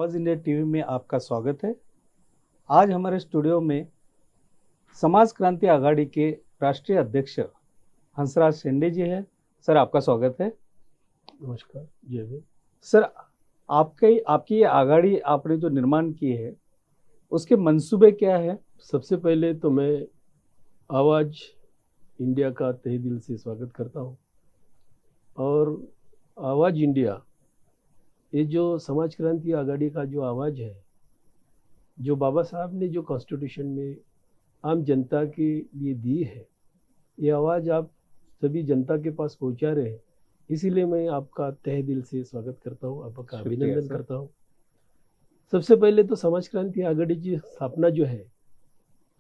आवाज़ India TV में आपका स्वागत है। आज हमारे स्टूडियो में समाज क्रांति आघाड़ी के राष्ट्रीय अध्यक्ष हंसराज शिंदे जी हैं। सर, आपका स्वागत है। नमस्कार, जय हिंद। सर, आपकी ये आघाड़ी आपने जो निर्माण की है उसके मंसूबे क्या है? सबसे पहले तो मैं आवाज़ इंडिया का तहे दिल से स्वागत करता हूँ। और आवाज़ इंडिया, ये जो समाज क्रांति आघाड़ी का जो आवाज़ है, जो बाबा साहब ने जो कॉन्स्टिट्यूशन में आम जनता के लिए दी है, ये आवाज़ आप सभी जनता के पास पहुँचा रहे हैं। इसीलिए मैं आपका तहे दिल से स्वागत करता हूँ, आपका अभिनंदन करता हूँ। सबसे पहले तो समाज क्रांति आघाड़ी की स्थापना जो है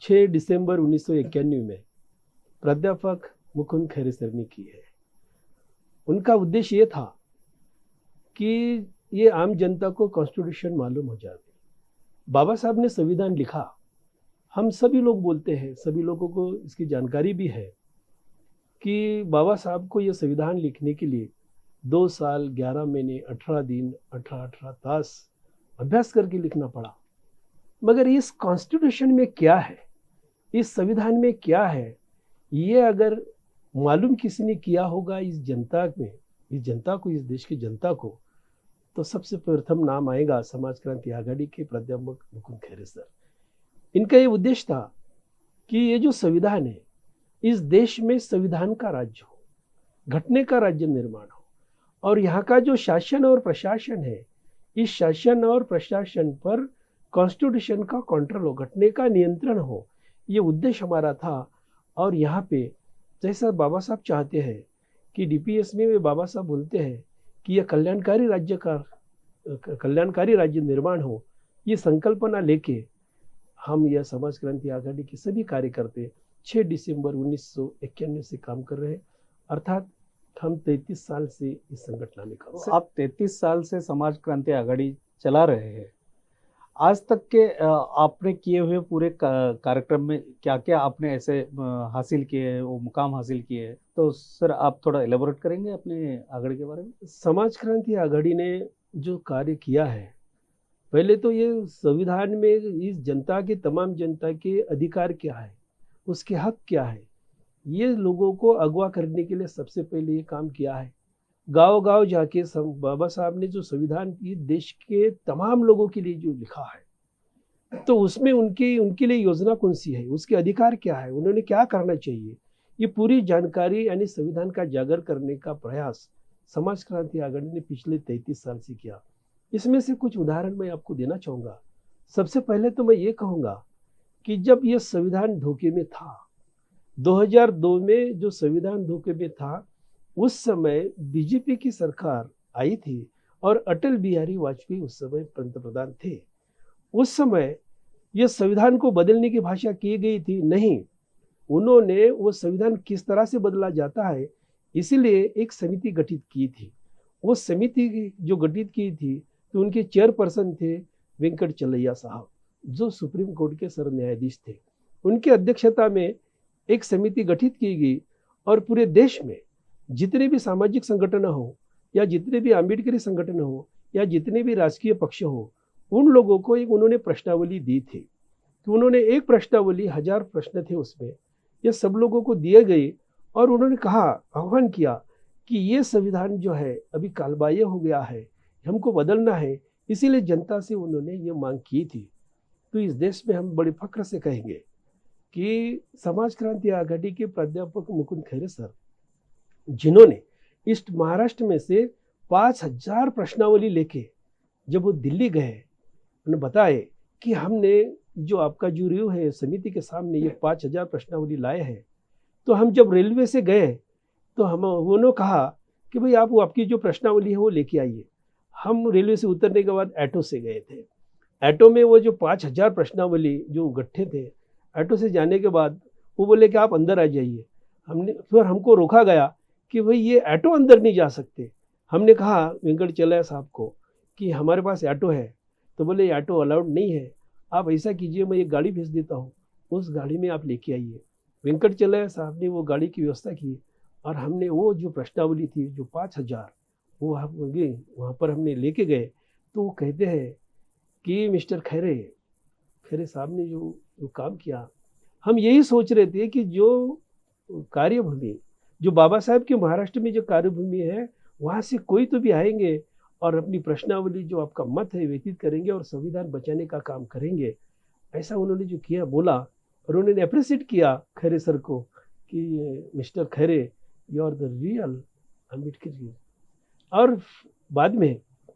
6 दिसंबर 1991 में प्राध्यापक मुकुंद खैरे सर ने की है। उनका उद्देश्य ये था कि ये आम जनता को कॉन्स्टिट्यूशन मालूम हो जाए। बाबा साहब ने संविधान लिखा, हम सभी लोग बोलते हैं, सभी लोगों को इसकी जानकारी भी है कि बाबा साहब को ये संविधान लिखने के लिए 2 साल 11 महीने 18 दिन 18 तास अभ्यास करके लिखना पड़ा। मगर इस कॉन्स्टिट्यूशन में क्या है, इस संविधान में क्या है, ये अगर मालूम किसी ने किया होगा इस जनता को, इस देश की जनता को, तो सबसे प्रथम नाम आएगा समाज क्रांति आघाड़ी के प्राध्यापक मुकुंद खैरे सर। इनका ये उद्देश्य था कि ये जो संविधान है, इस देश में संविधान का राज्य हो, घटने का राज्य निर्माण हो, और यहाँ का जो शासन और प्रशासन है, इस शासन और प्रशासन पर कॉन्स्टिट्यूशन का कंट्रोल हो, घटने का नियंत्रण हो, ये उद्देश्य हमारा था। और यहाँ पे जैसा बाबा साहब चाहते हैं कि डीपीएस में बाबा साहब बोलते हैं कि यह कल्याणकारी राज्य निर्माण हो, ये संकल्पना लेके हम यह समाज क्रांति आघाड़ी के सभी कार्यकर्ते 6 दिसंबर 1991 से काम कर रहे हैं। अर्थात हम 33 साल से इस संगठन में काम कर रहे हैं। आप 33 साल से समाज क्रांति आघाड़ी चला रहे हैं। आज तक के आपने किए हुए पूरे कार्यक्रम में क्या क्या आपने ऐसे हासिल किए हैं, वो मुकाम हासिल किए हैं? तो सर, आप थोड़ा एलेबोरेट करेंगे अपने आघाड़ी के बारे में? समाज क्रांति आघाड़ी ने जो कार्य किया है, पहले तो ये संविधान में इस जनता के, तमाम जनता के अधिकार क्या है, उसके हक क्या है, ये लोगों को अगवा करने के लिए सबसे पहले ये काम किया है। गांव गांव जाके बाबा साहब ने जो संविधान की देश के तमाम लोगों के लिए जो लिखा है, तो उसमें उनके लिए योजना कौन सी है, उसके अधिकार क्या है, उन्होंने क्या करना चाहिए, ये पूरी जानकारी यानी संविधान का जागर करने का प्रयास समाज क्रांति आघाड़ी ने पिछले 33 साल से किया। इसमें से कुछ उदाहरण मैं आपको देना चाहूँगा। सबसे पहले तो मैं ये कहूँगा कि जब ये संविधान धोखे में था, 2002 में जो संविधान धोखे में था, उस समय बीजेपी की सरकार आई थी और अटल बिहारी वाजपेयी उस समय पंतप्रधान थे। उस समय यह संविधान को बदलने की भाषा की गई थी नहीं, उन्होंने वो संविधान किस तरह से बदला जाता है, इसीलिए एक समिति गठित की थी। वो समिति जो गठित की थी, तो उनके चेयरपर्सन थे वेंकट चलैया साहब, जो सुप्रीम कोर्ट के सर न्यायाधीश थे। उनकी अध्यक्षता में एक समिति गठित की गई और पूरे देश में जितने भी सामाजिक संगठन हो, या जितने भी अम्बेडकरी संगठन हो, या जितने भी राजकीय पक्ष हो, उन लोगों को एक उन्होंने प्रश्नावली दी थी। तो उन्होंने एक प्रश्नावली, 1000 प्रश्न थे उसमें, ये सब लोगों को दिए गए और उन्होंने कहा, आह्वान किया कि ये संविधान जो है अभी कालबाह्य हो गया है, हमको बदलना है। इसीलिए जनता से उन्होंने ये मांग की थी। तो इस देश में हम बड़े फख्र से कहेंगे कि समाज क्रांति आघाड़ी के प्राध्यापक मुकुंद खैरे सर, जिन्होंने ईस्ट महाराष्ट्र में से 5000 प्रश्नावली लेके जब वो दिल्ली गए, उन्होंने बताए कि हमने जो आपका जो रिव्यू है समिति के सामने ये 5000 प्रश्नावली लाए हैं। तो हम जब रेलवे से गए तो उन्होंने कहा कि भाई आप वो आपकी जो प्रश्नावली है वो लेके आइए। हम रेलवे से उतरने के बाद ऑटो से गए थे। ऑटो में वो जो 5000 प्रश्नावली जो इकट्ठे थे, ऑटो से जाने के बाद वो बोले कि आप अंदर आ जाइए। फिर हमको रोका गया कि भाई ये ऑटो अंदर नहीं जा सकते। हमने कहा वेंकट चलैया साहब को कि हमारे पास ऑटो है, तो बोले ऑटो अलाउड नहीं है, आप ऐसा कीजिए, मैं एक गाड़ी भेज देता हूँ, उस गाड़ी में आप लेके आइए। वेंकट चलैया साहब ने वो गाड़ी की व्यवस्था की और हमने वो जो प्रश्नावली थी जो 5000 वो हम गए वहाँ पर हमने लेके गए। तो वो कहते हैं कि मिस्टर खैरे खैरे साहब ने जो काम किया, हम यही सोच रहे थे कि जो कार्यभूमि, जो बाबा साहब के महाराष्ट्र में जो कार्यभूमि है, वहाँ से कोई तो भी आएंगे और अपनी प्रश्नावली, जो आपका मत है, व्यतीत करेंगे और संविधान बचाने का काम करेंगे। ऐसा उन्होंने जो किया, बोला, और उन्होंने अप्रिशिएट किया खैरे सर को कि mister Khaire, you are the real Ambedkar ji. और बाद में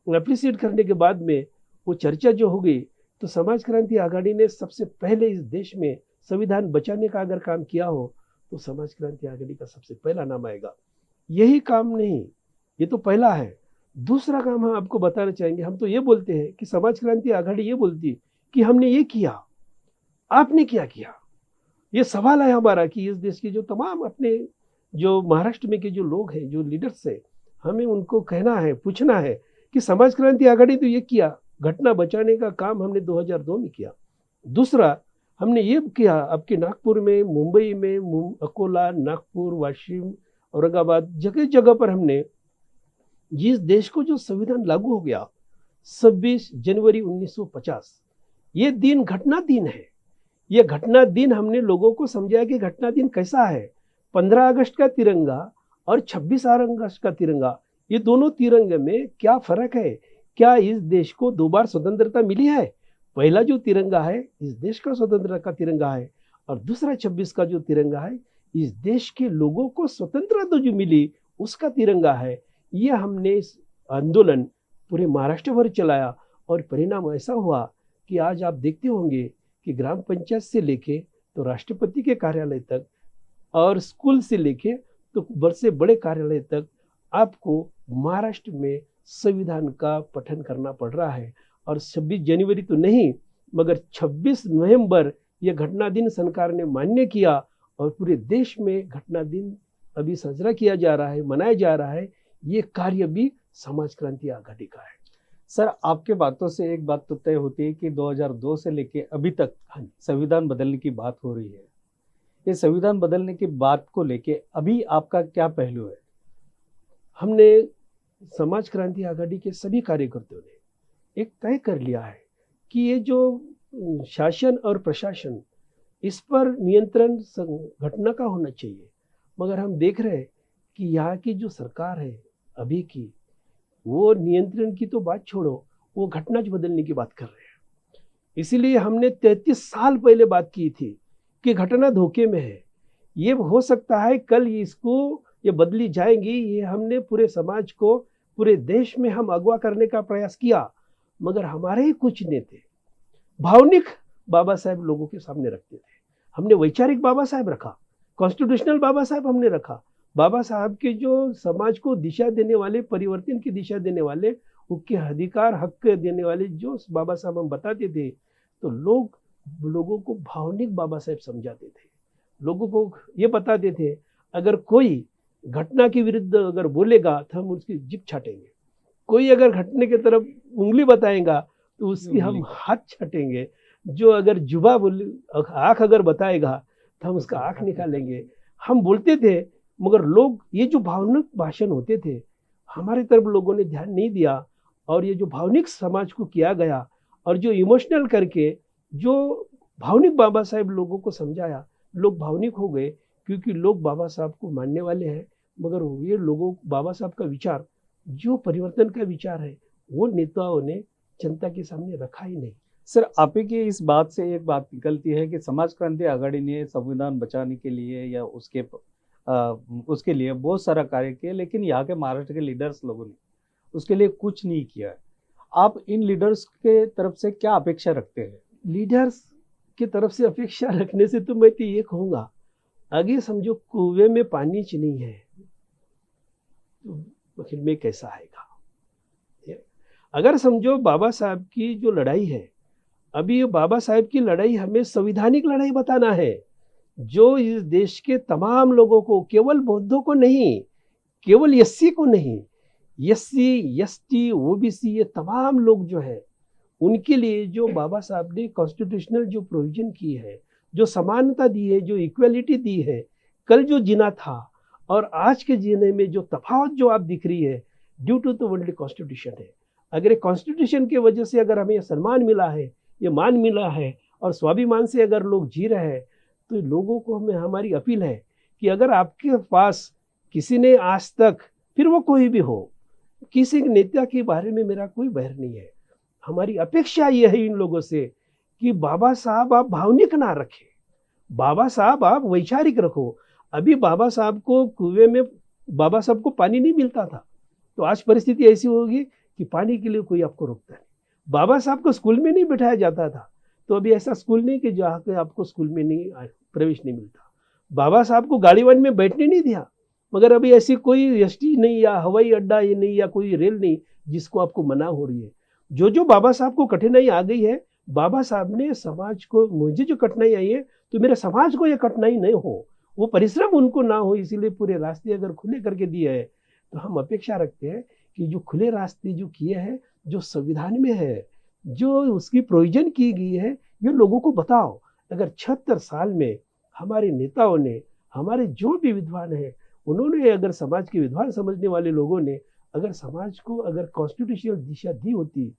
अप्रिशिएट करने के बाद में वो चर्चा जो हो गई, तो समाज क्रांति आघाड़ी ने सबसे पहले इस देश में संविधान बचाने का अगर काम किया हो तो समाज क्रांति आघाड़ी का सबसे पहला नाम आएगा। यही काम नहीं, ये तो पहला है। दूसरा काम हम आपको बताना चाहेंगे, हम तो ये बोलते हैं कि समाज क्रांति आघाड़ी ये बोलती कि हमने ये किया, आपने क्या किया। ये सवाल है हमारा कि इस देश के जो तमाम अपने जो महाराष्ट्र में के जो लोग हैं, जो लीडर्स हैं, हमें उनको कहना है, पूछना है कि समाज क्रांति आघाड़ी तो ये किया, घटना बचाने का काम हमने 2002 में किया। दूसरा, हमने ये किया आपके नागपुर में, मुंबई में, अकोला, नागपुर, वाशिम, औरंगाबाद, जगह जगह पर हमने जिस देश को जो संविधान लागू हो गया 26 जनवरी 1950, ये दिन घटना दिन है। ये घटना दिन हमने लोगों को समझाया कि घटना दिन कैसा है। 15 अगस्त का तिरंगा और 26 अगस्त का तिरंगा, ये दोनों तिरंगे में क्या फर्क है। क्या इस देश को 2 बार स्वतंत्रता मिली है? पहला जो तिरंगा है इस देश का स्वतंत्रता का तिरंगा है, और दूसरा 26 का जो तिरंगा है इस देश के लोगों को स्वतंत्रता जो मिली उसका तिरंगा है। ये हमने इस आंदोलन पूरे महाराष्ट्र भर चलाया और परिणाम ऐसा हुआ कि आज आप देखते होंगे कि ग्राम पंचायत से लेके तो राष्ट्रपति के कार्यालय तक और स्कूल से लेके तो बड़े से बड़े कार्यालय तक आपको महाराष्ट्र में संविधान का पठन करना पड़ रहा है। और 26 जनवरी तो नहीं मगर 26 नवंबर यह घटना दिन सरकार ने मान्य किया और पूरे देश में घटना दिन अभी साजरा किया जा रहा है, मनाया जा रहा है। ये कार्य भी समाज क्रांति आघाड़ी का है। सर, आपके बातों से एक बात तो तय होती है कि 2002 से लेके अभी तक संविधान बदलने की बात हो रही है। ये संविधान बदलने की बात को लेके अभी आपका क्या पहलू है? हमने समाज क्रांति आघाड़ी के सभी कार्यकर्ताओं ने एक तय कर लिया है कि ये जो शासन और प्रशासन, इस पर नियंत्रण घटना का होना चाहिए। मगर हम देख रहे हैं कि यहाँ की जो सरकार है अभी की, वो नियंत्रण की तो बात छोड़ो, वो घटना बदलने की बात कर रहे हैं। इसीलिए हमने 33 साल पहले बात की थी कि घटना धोखे में है, ये हो सकता है कल इसको ये बदली जाएंगी। ये हमने पूरे समाज को, पूरे देश में हम अगवा करने का प्रयास किया, मगर हमारे ही कुछ नेता भावनिक बाबा साहेब लोगों के सामने रखते थे। हमने वैचारिक बाबा साहेब रखा, कॉन्स्टिट्यूशनल बाबा साहेब हमने रखा। बाबा साहब के जो समाज को दिशा देने वाले, परिवर्तन की दिशा देने वाले, उसके अधिकार हक देने वाले जो बाबा साहब हम बताते थे, तो लोगों को भावनिक बाबा साहेब समझाते थे। लोगों को ये बताते थे अगर कोई घटना के विरुद्ध अगर बोलेगा तो हम उसकी जीभ छाटेंगे, कोई अगर घटने की तरफ उंगली बताएगा तो उसकी हम हाथ छाटेंगे, जो अगर जुबा आँख अगर बताएगा तो हम उसका आँख निकालेंगे। हम बोलते थे, मगर लोग, ये जो भावनिक भाषण होते थे, हमारी तरफ लोगों ने ध्यान नहीं दिया। और ये जो भावनिक समाज को किया गया और जो इमोशनल करके जो भावनिक बाबा साहेब लोगों को समझाया, लोग भावनिक हो गए क्योंकि लोग बाबा साहब को मानने वाले हैं। मगर ये लोगों, बाबा साहब का विचार, जो परिवर्तन का विचार है, वो नेताओं ने जनता के सामने रखा ही नहीं। सर, आप ही की इस बात से एक बात निकलती है कि समाज क्रांति आघाड़ी ने संविधान बचाने के लिए या उसके लिए बहुत सारा कार्य किया, लेकिन यहाँ के महाराष्ट्र के लीडर्स लोगों ने उसके लिए कुछ नहीं किया है। आप इन लीडर्स के तरफ से क्या अपेक्षा रखते हैं? लीडर्स की तरफ से अपेक्षा रखने से तो मैं तो ये कहूँगा, आगे समझो कुएं में पानी नहीं है तो फिर में कैसा आएगा। अगर समझो बाबा साहब की जो लड़ाई है, अभी ये बाबा साहब की लड़ाई हमें संवैधानिक लड़ाई बताना है, जो इस देश के तमाम लोगों को, केवल बौद्धों को नहीं, केवल एससी को नहीं, एससी, एसटी, ओबीसी, ये तमाम लोग जो है उनके लिए जो बाबा साहब ने कॉन्स्टिट्यूशनल जो प्रोविजन की है, जो समानता दी है, जो इक्वलिटी दी है, कल जो जीना था और आज के जीने में जो तफावत जो आप दिख रही है, due to the only constitution है। अगर एक कॉन्स्टिट्यूशन की वजह से अगर हमें ये सम्मान मिला है, ये मान मिला है और स्वाभिमान से अगर लोग जी रहे हैं, तो लोगों को हमें हमारी अपील है कि अगर आपके पास किसी ने आज तक, फिर वो कोई भी हो, किसी नेता के बारे में मेरा कोई बैर नहीं है, हमारी अपेक्षा ये है इन लोगों से कि बाबा साहब आप भावनिक ना रखें, बाबा साहब आप वैचारिक रखो। अभी बाबा साहब को कुएं में बाबा साहब को पानी नहीं मिलता था, तो आज परिस्थिति ऐसी होगी कि पानी के लिए कोई आपको रोकता नहीं। बाबा साहब को स्कूल में नहीं बिठाया जाता था, तो अभी ऐसा स्कूल नहीं कि जहाँ पे आपको स्कूल में नहीं प्रवेश नहीं मिलता। बाबा साहब को गाड़ी वन में बैठने नहीं दिया, मगर अभी ऐसी कोई एसटी नहीं या हवाई अड्डा ये नहीं या कोई रेल नहीं जिसको आपको मना हो रही है। जो बाबा साहब को कठिनाई आ गई है, बाबा साहब ने समाज को, मुझे जो कठिनाई आई है तो मेरे समाज को ये कठिनाई नहीं हो, वो परिश्रम उनको ना हो, इसीलिए पूरे रास्ते अगर खुले करके दिए हैं, तो हम अपेक्षा रखते हैं कि जो खुले रास्ते जो किए हैं, जो संविधान में है, जो उसकी प्रोविजन की गई है, ये लोगों को बताओ। अगर 76 साल में हमारे नेताओं ने, हमारे जो भी विद्वान हैं, उन्होंने अगर समाज के विद्वान समझने वाले लोगों ने अगर समाज को अगर कॉन्स्टिट्यूशनल दिशा दी होती,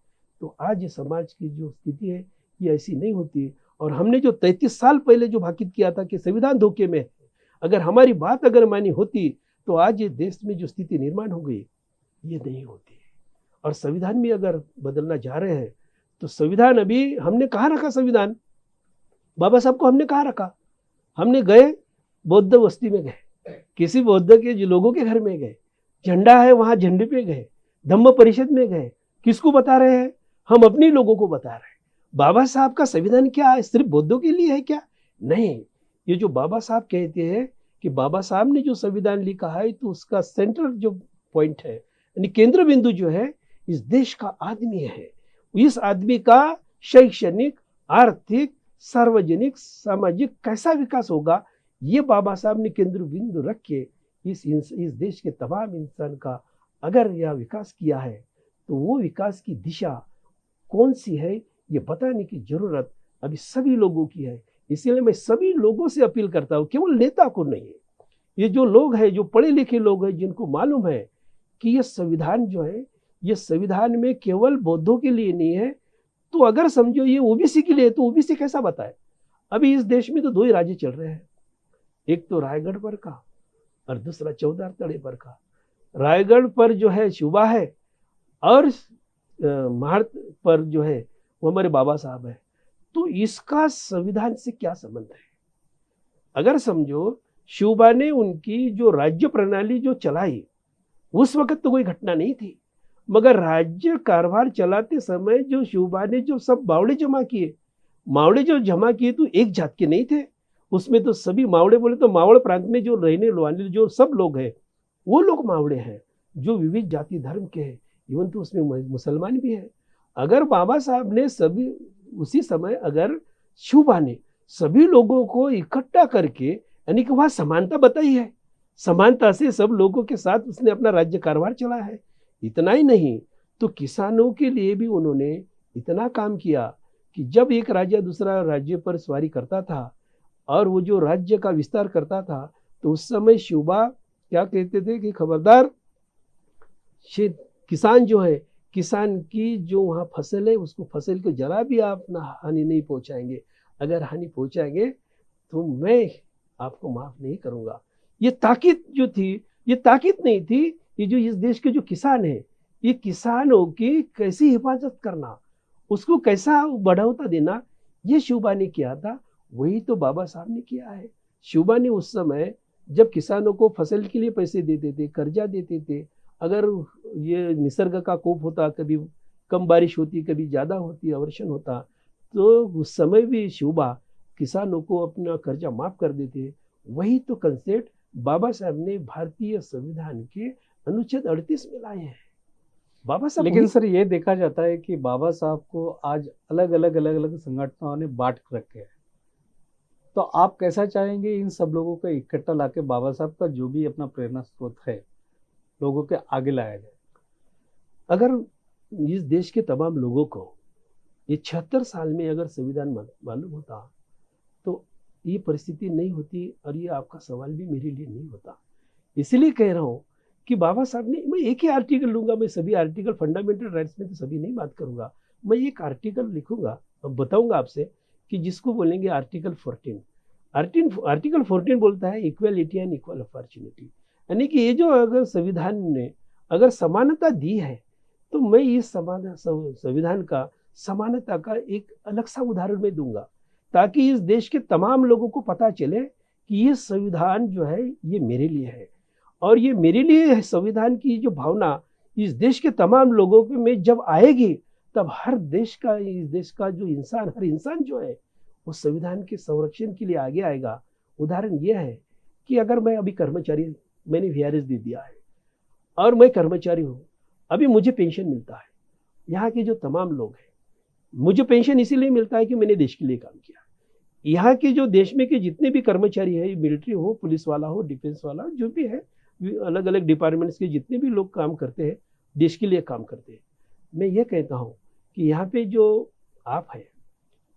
तो आज ये समाज की जो स्थिति है ये ऐसी नहीं होती। और हमने जो 33 साल पहले जो भाकित किया था कि संविधान धोखे में है, अगर हमारी बात अगर मानी होती, तो आज ये देश में जो स्थिति निर्माण हो गई, ये नहीं होती। और संविधान भी अगर बदलना जा रहे हैं, तो संविधान अभी हमने कहाँ रखा, संविधान बाबा साहब को हमने कहाँ रखा? हमने गए बौद्ध बस्ती में गए, किसी बौद्ध के जो लोगों के घर में गए, झंडा है वहां झंडे पे गए, धम्म परिषद में गए, किसको बता रहे हैं? हम अपने लोगों को बता रहे हैं। बाबा साहब का संविधान क्या है, सिर्फ बौद्धों के लिए है क्या? नहीं, ये जो बाबा साहब कहते हैं कि बाबा साहब ने जो संविधान लिखा है, तो उसका सेंट्रल जो पॉइंट है, यानी केंद्र बिंदु जो है, इस देश का आदमी है। इस आदमी का शैक्षणिक, आर्थिक, सार्वजनिक, सामाजिक कैसा विकास होगा, ये बाबा साहब ने केंद्र बिंदु रख के इस देश के तमाम इंसान का अगर यह विकास किया है, तो वो विकास की दिशा कौन सी है, ये बताने की जरूरत अभी सभी लोगों की है। इसीलिए मैं सभी लोगों से अपील करता हूँ, केवल नेता को नहीं, ये जो लोग हैं, जो पढ़े लिखे लोग हैं, जिनको मालूम है कि ये संविधान जो है, ये संविधान में केवल बौद्धों के लिए नहीं है, तो अगर समझो ये ओबीसी के लिए, तो ओबीसी कैसा बताए? अभी इस देश में तो 2 ही राज्य चल रहे हैं, एक तो रायगढ़ पर का और दूसरा चौधार पर का। रायगढ़ पर जो है शिवबा है और महाड़ पर जो है वो हमारे बाबा साहब है। तो इसका संविधान से क्या संबंध है? अगर समझो शिवबा ने उनकी जो राज्य प्रणाली जो चलाई, उस वक्त तो कोई घटना नहीं थी, मगर राज्य कारभार चलाते समय जो शिवबा ने जो सब मावड़े जमा किए, मावड़े जो जमा किए तो एक जात के नहीं थे, उसमें तो सभी मावड़े, बोले तो मावड़ प्रांत में जो रहने वाले जो सब लोग हैं, वो लोग मावड़े हैं, जो विविध जाति धर्म के हैं, इवन तो उसमें मुसलमान भी है। अगर बाबा साहब ने सभी उसी समय अगर शिवबा ने सभी लोगों को इकट्ठा करके, यानी कि वहां समानता बताई है, समानता से सब लोगों के साथ उसने अपना राज्य कारभार चला है। इतना ही नहीं, तो किसानों के लिए भी उन्होंने इतना काम किया कि जब एक राज्य दूसरा राज्य पर सवारी करता था और वो जो राज्य का विस्तार करता था, तो उस समय शिवबा क्या कहते थे कि खबरदार, किसान जो है, किसान की जो वहाँ फसल है, उसको फसल को जरा भी आप ना हानि नहीं पहुंचाएंगे, अगर हानि पहुंचाएंगे तो मैं आपको माफ नहीं करूंगा। ये ताकीद जो थी, ये ताकीद नहीं थी, ये जो इस देश के जो किसान है, ये किसानों की कैसी हिफाजत करना, उसको कैसा बढ़ावा देना, ये शिवबा ने किया था। वही तो बाबा साहब ने किया है। शिवबा ने उस समय जब किसानों को फसल के लिए पैसे देते थे, कर्जा देते थे, अगर ये निसर्ग का कोप होता, कभी कम बारिश होती, कभी ज़्यादा होती, अवर्षण होता, तो उस समय भी शिवबा किसानों को अपना कर्जा माफ कर देते। वही तो कंसेप्ट बाबा साहब ने भारतीय संविधान के अनुच्छेद 38 में लाए हैं। बाबा साहब, लेकिन सर ये देखा जाता है कि बाबा साहब को आज अलग अलग संगठनों ने बांट रखे हैं, तो आप कैसा चाहेंगे इन सब लोगों को इकट्ठा लाके बाबा साहब का जो भी अपना प्रेरणा स्रोत है लोगों के आगे लाया जाए? अगर इस देश के तमाम लोगों को ये 76 साल में अगर संविधान मालूम होता, तो ये परिस्थिति नहीं होती और ये आपका सवाल भी मेरे लिए नहीं होता। इसलिए कह रहा हूँ कि बाबा साहब ने, मैं एक ही आर्टिकल लूंगा, मैं सभी आर्टिकल फंडामेंटल राइट्स में तो सभी नहीं बात करूंगा, मैं एक आर्टिकल लिखूंगा और बताऊंगा आपसे कि जिसको बोलेंगे आर्टिकल 14। आर्टिकल 14 बोलता है इक्वलिटी एंड इक्वल अपॉर्चुनिटी, यानी कि ये जो अगर संविधान ने अगर समानता दी है, तो मैं इस संविधान का समानता का एक अलग सा उदाहरण मैं दूंगा, ताकि इस देश के तमाम लोगों को पता चले कि ये संविधान जो है ये मेरे लिए है, और ये मेरे लिए संविधान की जो भावना इस देश के तमाम लोगों में जब आएगी, तब हर देश का, इस देश का जो इंसान, हर इंसान जो है वो संविधान के संरक्षण के लिए आगे आएगा। उदाहरण ये है कि अगर मैं अभी कर्मचारी, मैंने वीआरएस दे दिया है और मैं कर्मचारी हूँ, अभी मुझे पेंशन मिलता है। यहाँ के जो तमाम लोग हैं, मुझे पेंशन इसीलिए मिलता है कि मैंने देश के लिए काम किया। यहाँ के जो देश में के जितने भी कर्मचारी है, मिलिट्री हो, पुलिस वाला हो, डिफेंस वाला, जो भी है, अलग अलग डिपार्टमेंट्स के जितने भी लोग काम करते हैं, देश के लिए काम करते हैं। मैं ये कहता हूँ कि यहाँ पे जो आप हैं,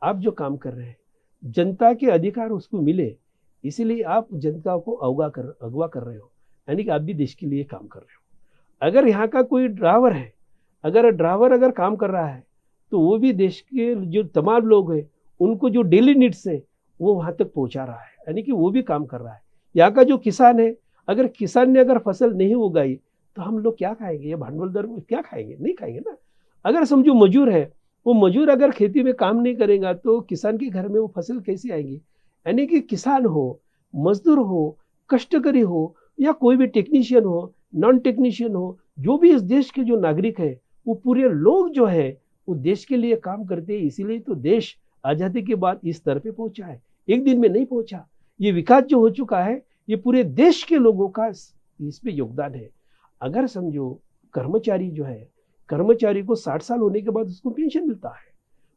आप जो काम कर रहे हैं, जनता के अधिकार उसको मिले, इसीलिए आप जनता को अगवा कर रहे हो, यानी कि आप भी देश के लिए काम कर रहे हो। अगर यहाँ का कोई ड्राइवर है, अगर ड्राइवर अगर काम कर रहा है, तो वो भी देश के जो तमाम लोग हैं, उनको जो डेली नीड्स है वो वहाँ तक पहुँचा रहा है, यानी कि वो भी काम कर रहा है। यहाँ का जो किसान है, अगर किसान ने अगर फसल नहीं उगाई, तो हम लोग क्या खाएंगे? ये भांडवलदार क्या खाएंगे? नहीं खाएंगे ना। अगर समझो मजूर है, वो मजूर अगर खेती में काम नहीं करेगा, तो किसान के घर में वो फसल कैसे आएगी? यानी कि किसान हो, मजदूर हो, कष्टकरी हो, या कोई भी टेक्नीशियन हो, नॉन टेक्नीशियन हो, जो भी इस देश के जो नागरिक है, वो पूरे लोग जो है वो देश के लिए काम करते हैं। इसीलिए तो देश आज़ादी के बाद इस स्तर पे पहुंचा है, एक दिन में नहीं पहुंचा। ये विकास जो हो चुका है, ये पूरे देश के लोगों का इसमें योगदान है। अगर समझो कर्मचारी जो है, कर्मचारी को 60 साल होने के बाद उसको पेंशन मिलता है,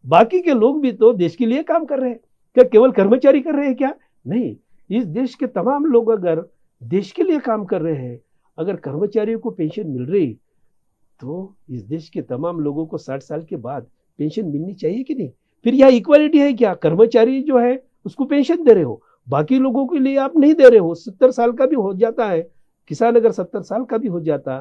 बाकी के लोग भी तो देश के लिए काम कर रहे हैं। क्या केवल कर्मचारी कर रहे हैं क्या? नहीं, इस देश के तमाम लोग अगर देश के लिए काम कर रहे हैं, अगर कर्मचारियों को पेंशन मिल रही, तो इस देश के तमाम लोगों को 60 साल के बाद पेंशन मिलनी चाहिए कि नहीं? फिर यह इक्वालिटी है क्या? कर्मचारी जो है उसको पेंशन दे रहे हो, बाकी लोगों के लिए आप नहीं दे रहे हो। 70 साल का भी हो जाता है किसान, अगर 70 साल का भी हो जाता,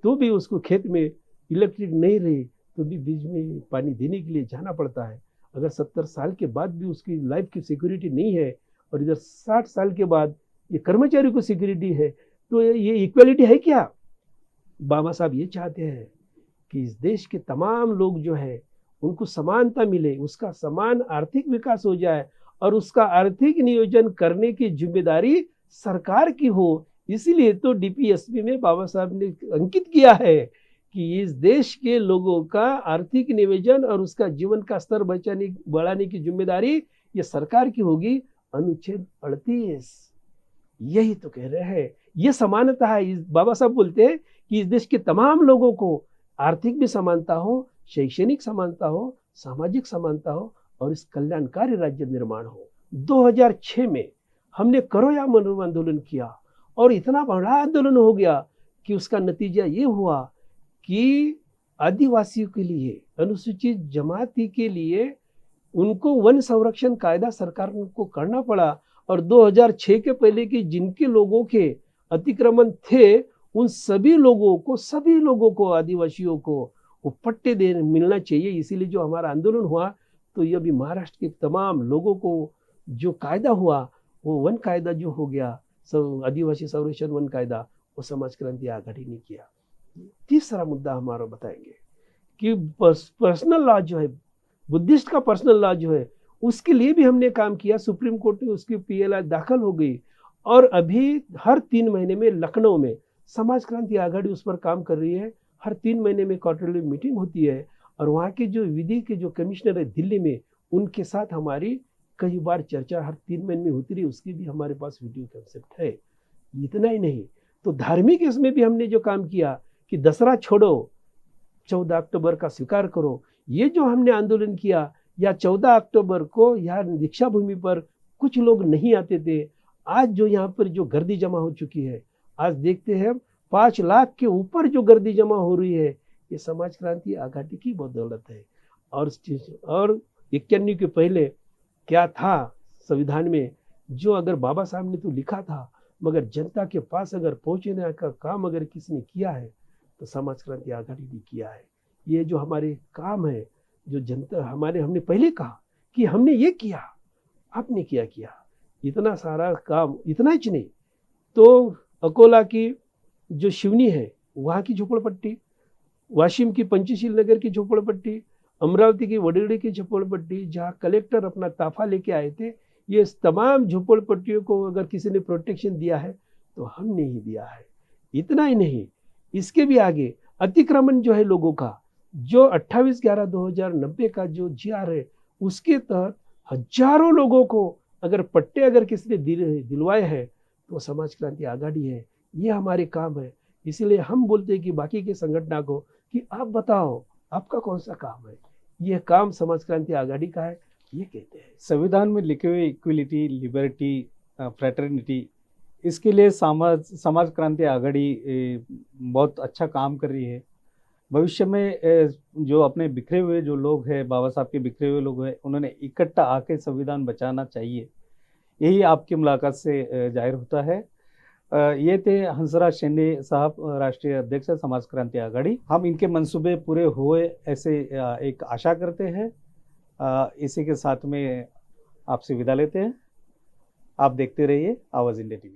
तो भी उसको खेत में इलेक्ट्रिक नहीं रही, तो भी बीच में पानी देने के लिए जाना पड़ता है। अगर 70 साल के बाद भी उसकी लाइफ की सिक्योरिटी नहीं है, और इधर 60 साल के बाद ये कर्मचारी को सिक्योरिटी है, तो ये इक्वालिटी है क्या? बाबा साहब ये चाहते हैं कि इस देश के तमाम लोग जो है उनको समानता मिले, उसका समान आर्थिक विकास हो जाए, और उसका आर्थिक नियोजन करने की जिम्मेदारी सरकार की हो। इसीलिए तो डीपीएसपी में बाबा साहब ने अंकित किया है कि इस देश के लोगों का आर्थिक नियोजन और उसका जीवन का स्तर बढ़ाने की जिम्मेदारी ये सरकार की होगी। अनुच्छेद 38 यही तो कह रहे हैं, ये समानता है। बाबा साहब बोलते हैं कि इस देश के तमाम लोगों को आर्थिक भी समानता हो, शैक्षणिक समानता हो, सामाजिक समानता हो, और इस कल्याणकारी राज्य निर्माण हो। 2006 में हमने करो या मनो आंदोलन किया, और इतना बड़ा आंदोलन हो गया कि उसका नतीजा ये हुआ कि आदिवासियों के लिए, अनुसूचित जमाती के लिए, उनको वन संरक्षण कायदा सरकार को करना पड़ा। और 2006 के पहले के जिनके लोगों के अतिक्रमण थे, उन सभी लोगों को आदिवासियों को वो पट्टे मिलना चाहिए। इसीलिए जो हमारा आंदोलन हुआ, तो ये अभी महाराष्ट्र के तमाम लोगों को जो कायदा हुआ, वो वन कायदा जो हो गया, आदिवासी संरक्षण वन कायदा, वो समाज क्रांति आघाड़ी ने किया। तीसरा मुद्दा हमारा बताएंगे कि पर्सनल लॉ जो है, बुद्धिस्ट का पर्सनल लॉ जो है, उसके लिए भी हमने काम किया। सुप्रीम कोर्ट में उसकी पीएलआई दाखिल हो गई, और अभी हर 3 महीने में लखनऊ में समाज क्रांति आघाड़ी उस पर काम कर रही है। हर 3 महीने में क्वार्टरली मीटिंग होती है, और वहाँ के जो विधि के जो कमिश्नर है दिल्ली में, उनके साथ हमारी कई बार चर्चा हर 3 महीने में होती रही। उसकी भी हमारे पास वीडियो कंसेप्ट है। इतना ही नहीं, तो धार्मिक इसमें भी हमने जो काम किया कि दसरा छोड़ो, 14 अक्टूबर का स्वीकार करो। ये जो हमने आंदोलन किया, या 14 अक्टूबर को यहाँ दीक्षा भूमि पर कुछ लोग नहीं आते थे, आज जो यहाँ पर जो गर्दी जमा हो चुकी है, आज देखते हैं 5 लाख के ऊपर जो गर्दी जमा हो रही है, ये समाज क्रांति आघाड़ी की बदौलत है। और 91 के पहले क्या था संविधान में, जो अगर बाबा साहब ने तो लिखा था, मगर जनता के पास अगर पहुंचने का काम अगर किसने किया है तो समाज क्रांति आघाड़ी ने किया है। ये जो हमारे काम है, जो जनता हमने पहले कहा कि हमने ये किया, आपने क्या किया, इतना सारा काम, इतना ही नहीं तो अकोला की जो शिवनी है वहाँ की झोपड़पट्टी, वाशिम की पंचशील नगर की झोपड़पट्टी, अमरावती की वडीड़ी की झोपड़पट्टी, जहाँ कलेक्टर अपना ताफा लेके आए थे, ये तमाम झोपड़पट्टियों को अगर किसी ने प्रोटेक्शन दिया है तो हमने ही दिया है। इतना ही नहीं, इसके भी आगे अतिक्रमण जो है लोगों का, जो 28/11/2090 का जो GR है उसके तहत हजारों लोगों को अगर पट्टे अगर किसी ने दिलवाए हैं तो समाज क्रांति आघाड़ी है। ये हमारे काम है। इसीलिए हम बोलते हैं कि बाकी के संगठन को कि आप बताओ आपका कौन सा काम है, ये काम समाज क्रांति आघाड़ी का है, ये कहते हैं। संविधान में लिखे हुए इक्वलिटी, लिबर्टी, फ्रेटर्निटी, इसके लिए समाज क्रांति आघाड़ी बहुत अच्छा काम कर रही है। भविष्य में जो अपने बिखरे हुए जो लोग हैं, बाबा साहब के बिखरे हुए लोग हैं, उन्होंने इकट्ठा आके संविधान बचाना चाहिए, यही आपकी मुलाकात से जाहिर होता है। ये थे हंसराज शिंदे साहब, राष्ट्रीय अध्यक्ष समाज क्रांति आघाड़ी। हम इनके मंसूबे पूरे हुए ऐसे एक आशा करते हैं। इसी के साथ में आपसे विदा लेते हैं। आप देखते रहिए आवाज़ इंडिया TV।